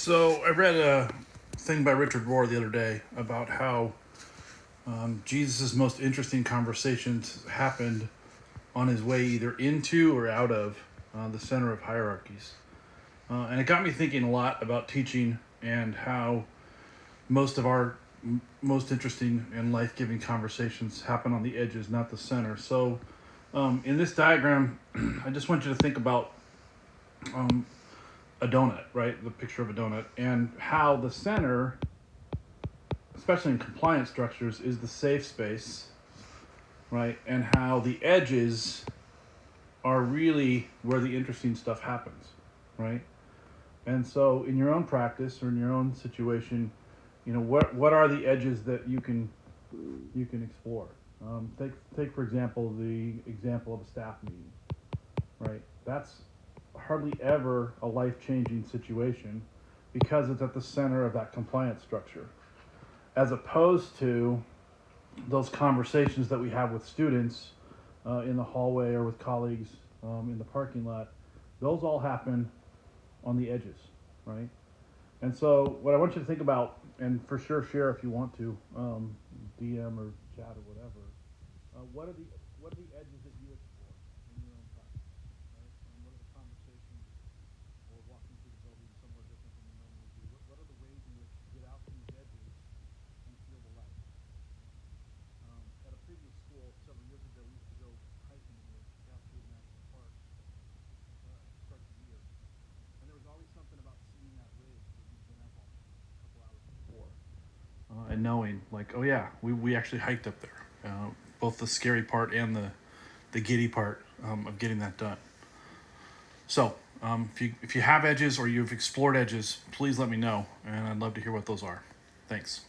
So I read a thing by Richard Rohr the other day about how Jesus' most interesting conversations happened on his way either into or out of the center of hierarchies. And it got me thinking a lot about teaching and how most of our most interesting and life-giving conversations happen on the edges, not the center. So in this diagram, I just want you to think about um, a donut, right? The picture of a donut, and how the center, especially in compliance structures, is the safe space, right? And how the edges are really where the interesting stuff happens, right? And so in your own practice or in your own situation, what are the edges that you can explore? Take for example the example of a staff meeting, right? That's hardly ever a life-changing situation because it's at the center of that compliance structure, as opposed to those conversations that we have with students in the hallway or with colleagues in the parking lot. Those all happen on the edges, right? And so what I want you to think about, and for sure share if you want to, DM or chat or whatever, what are the edges that you explore in your own practice, right? And what are the conversations or walking through the building somewhere different than you normally do? What are the ways in which you get out to these edges and feel the light? At a previous school several years ago, we used to go hiking in the Cascade National Park to start the year, and there was always something about seeing that ridge that you'd been up on a couple hours before, and knowing like, oh yeah, we actually hiked up there. Both the scary part and the giddy part of getting that done. So if you have edges or you've explored edges, please let me know, and I'd love to hear what those are. Thanks.